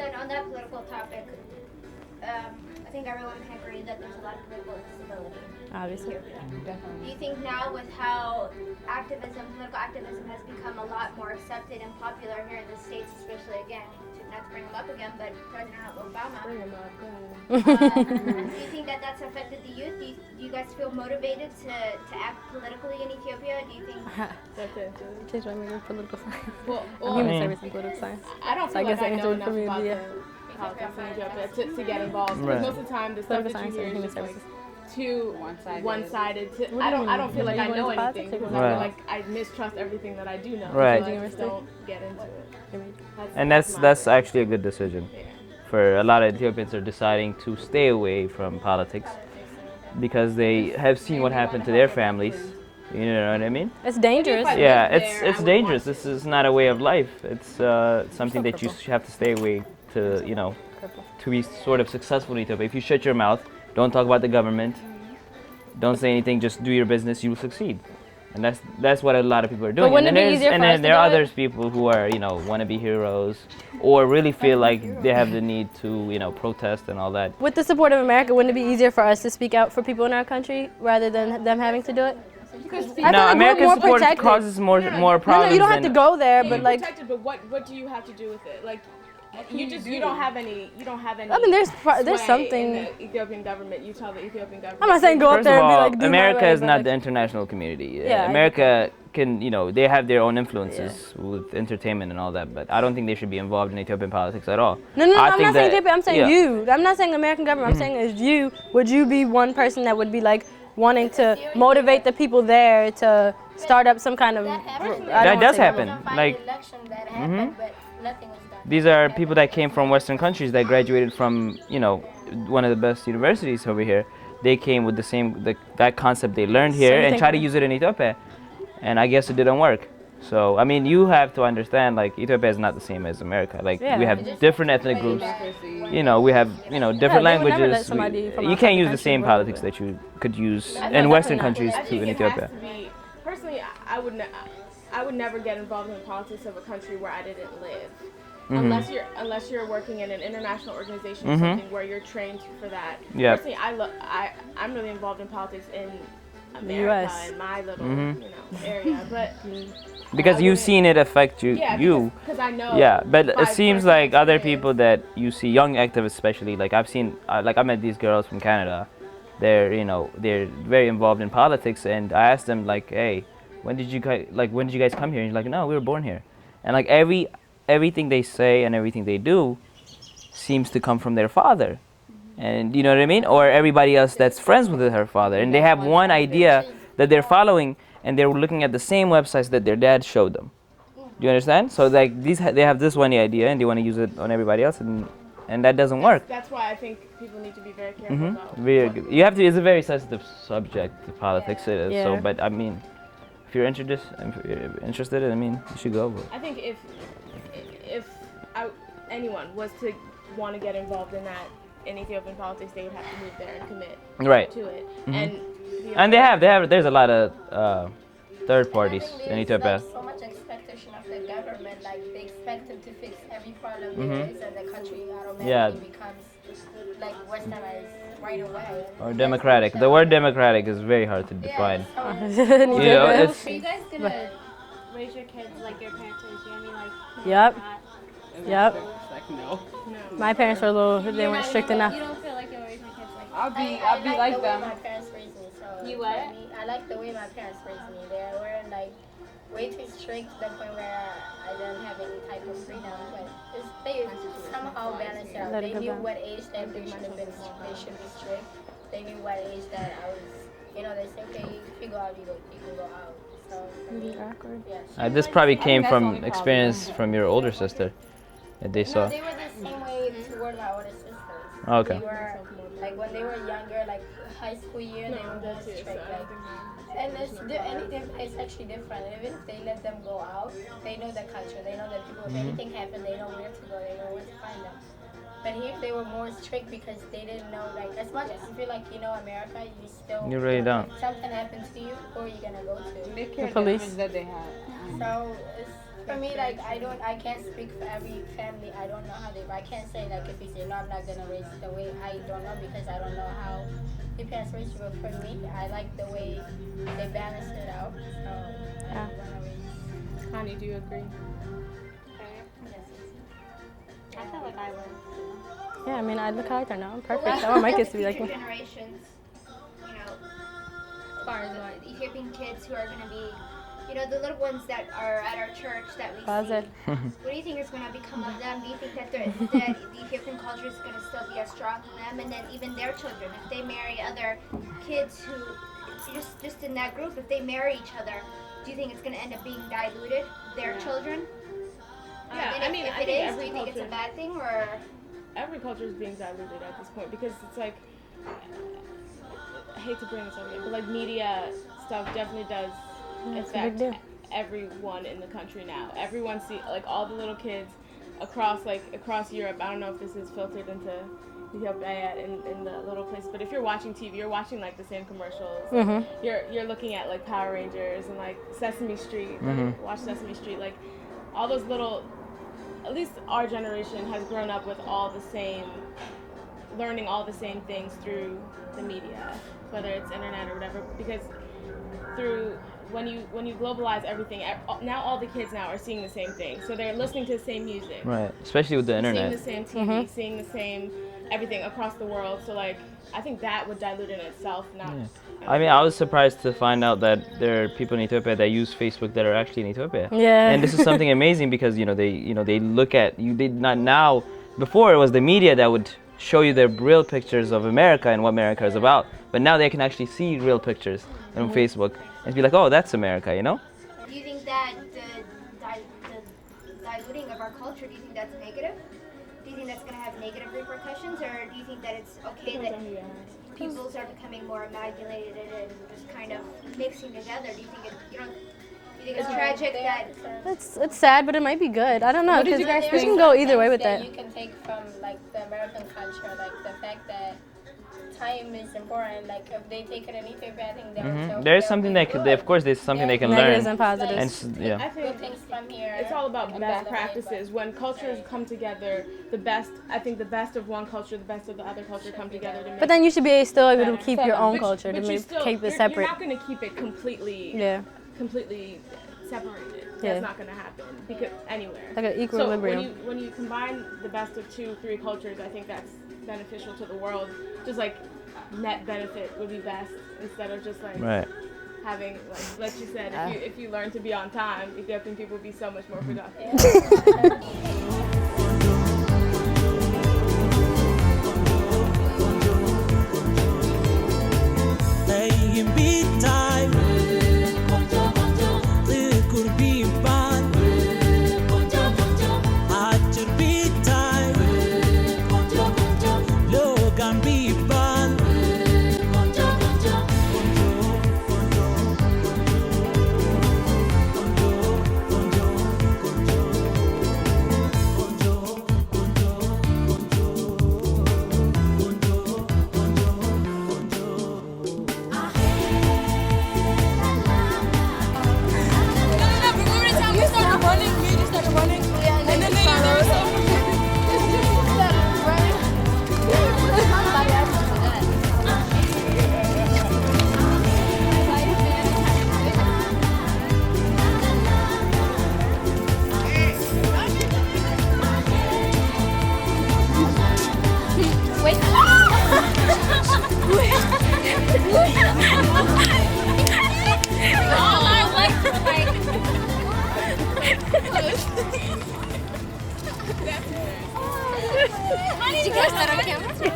then on that political topic, I think everyone can agree that there's a lot of political instability. Obviously. Do you think now with how political activism has become a lot more accepted and popular here in the States, especially again, not to bring him up again, but President Obama. Bring him up, do you think that that's affected the youth? Do you guys feel motivated to act politically in Ethiopia? Do you think that's it? Change my major in political science. Well, human service and political science. I don't feel like I know enough about the politics in Ethiopia to get involved. Because most of the time, the stuff that you hear is like too one-sided. I don't feel like I know anything because I feel like I mistrust everything that I do know. Right. So I just don't get into it. And that's actually a good decision. For a lot of Ethiopians are deciding to stay away from politics because they have seen what happened to their families. You know what I mean? It's dangerous. Yeah, it's dangerous. This is not a way of life. It's something that you have to stay away to, to be sort of successful in Ethiopia. If you shut your mouth, don't talk about the government, don't say anything, just do your business, you will succeed. And that's what a lot of people are doing. But wouldn't it be easier for us to do it? There are other people who are, want to be heroes or really feel like they have the need to, protest and all that. With the support of America, wouldn't it be easier for us to speak out for people in our country rather than them having to do it? No, American support causes more problems. No, you don't have to go there, but like. Protected, but what do you have to do with it? Like, you don't have any. I mean, there's something. In the Ethiopian government, you tell the Ethiopian government. I'm not saying go up there and be like. America is not the international community. Yeah, America can, they have their own influences with entertainment and all that, but I don't think they should be involved in Ethiopian politics at all. No, I'm not saying Ethiopia. I'm saying you. I'm not saying American government. I'm saying as you. Would you be one person that would be like wanting to motivate the people there to start up some kind of? That does happen. Like. These are people that came from Western countries that graduated from, one of the best universities over here. They came with that concept they learned here and tried to use it in Ethiopia. And I guess it didn't work. So, I mean, you have to understand, like, Ethiopia is not the same as America. Like, we have different ethnic groups. We have, different languages. You can't use the same politics that you could use in Western countries in Ethiopia. Personally, I would never get involved in the politics of a country where I didn't live. Unless you're working in an international organization or something where you're trained for that. Yep. Personally, I'm really involved in politics in America in my little area, but because you've seen it affect you. Because I know. Yeah, but it seems like other people that you see, young activists especially, like I've seen, I met these girls from Canada. They're they're very involved in politics, and I asked them like, hey, when did you guys come here? And he's like, no, we were born here, and like everything they say and everything they do seems to come from their father. And you know what I mean? Or everybody else that's friends with her father. And they have one idea that they're following, and they're looking at the same websites that their dad showed them. Do you understand? So like they have this one idea, and they want to use it on everybody else, and that doesn't work. That's why I think people need to be very careful about very good. You have to. It's a very sensitive subject. Politics it is. So, but I mean, if you're interested, I mean, you should go. I think if anyone was to want to get involved in Ethiopian politics, they would have to move there and commit to it. And they have. There's a lot of third parties in Ethiopia. There's so much expectation of the government, like they expect them to fix every problem there is, and the country automatically becomes like westernized right away. Or democratic. The word democratic is very hard to define. So it's. Are you guys gonna raise your kids like your parents raised you? I mean, like. Yep. Like, no. My parents were a little. They weren't strict enough. You don't feel like you'll raise your kids like. I'll be like them. My parents raised me, so you what? I like the way my parents raised me. They were like way too strict to the point where I didn't have any type of freedom. But they somehow balanced it out. They knew what age that they should be strict. They knew what age that I was. They say, okay, if you go out, you can go out. So for me, this probably came from experience from your older sister that they saw. No, they were the same way toward my older sisters. Okay. They were, like when they were younger, like high school year, they were more strict. And it's actually different. Even if they let them go out, they know the culture. They know that people, if anything happens, they know where to go. They know where to find them. But here they were more strict because they didn't know, like, as much as you feel like you know America, you still... You really don't. If something happens to you, who are you going to go to? They care the police that they have. So, it's for me, like I can't speak for every family. I don't know how they. I can't say like if you say no, I'm not gonna raise it the way I don't know because I don't know how your parents raised you. But for me, I like the way they balance it out. So I wanna raise. Connie, do you agree? I feel like I would. Yeah, I mean, I look how I turn out. I'm perfect. I want my kids to be like me. Generations, you know, as far as what Ethiopian kids who are going to be, you know, the little ones that are at our church that we Positive. see. What do you think is going to become of them? Do you think that the Ethiopian culture is going to still be as strong for them, and then even their children, if they marry other kids who, just in that group, if they marry each other, do you think it's going to end up being diluted? Their children. Yeah, And I mean, if I it think is, do you think it's a bad thing or? every culture is being diluted at this point because it's like, I hate to bring this up again, but like media stuff definitely does affect everyone in the country now. Everyone like all the little kids across Europe. I don't know if this is filtered into Ethiopia in the little place, but if you're watching TV, you're watching like the same commercials. Mm-hmm. You're looking at like Power Rangers and like Sesame Street. Watch Sesame Street, like all those little. At least our generation has grown up with learning all the same things through the media, whether it's internet or whatever. Because when you globalize everything, now all the kids now are seeing the same thing, so they're listening to the same music. Right, especially with the internet. Seeing the same TV, seeing the same everything across the world. So like, I think that would dilute in itself. I mean, I was surprised to find out that there are people in Ethiopia that use Facebook that are actually in Ethiopia. Yeah. And this is something amazing because they look at you. They not now. Before it was the media that would show you the real pictures of America and what America is about. But now they can actually see real pictures on Facebook and be like, oh, that's America, you know? Do you think that the diluting of our culture, do you think that's negative? Do you think that's going to have negative repercussions, or do you think that it's okay that peoples are becoming more amalgamated and just kind of mixing together? Do you think it's tragic that It's sad, but it might be good. I don't know. What did you guys We think? can go either way with that. You can take from like the American culture, like the fact that time is important. Like if they take it in Ethiopia, I think There's something of course, there's something they can learn. Negatives and positives. And I think good things from here. it's all about best practices. When cultures come together, the best of one culture, the best of the other culture come together to make. But then you should be still able to keep your own But culture, you to still- keep it you're separate. not going to keep it completely separated. Yeah. That's not going to happen because anywhere. Like an So equilibrium. when you combine the best of 2-3 cultures, I think that's beneficial to the world. Just like net benefit would be best instead of just like right. having like you said, if you learn to be on time, Ethiopian people would be so much more productive. Did you catch that on camera?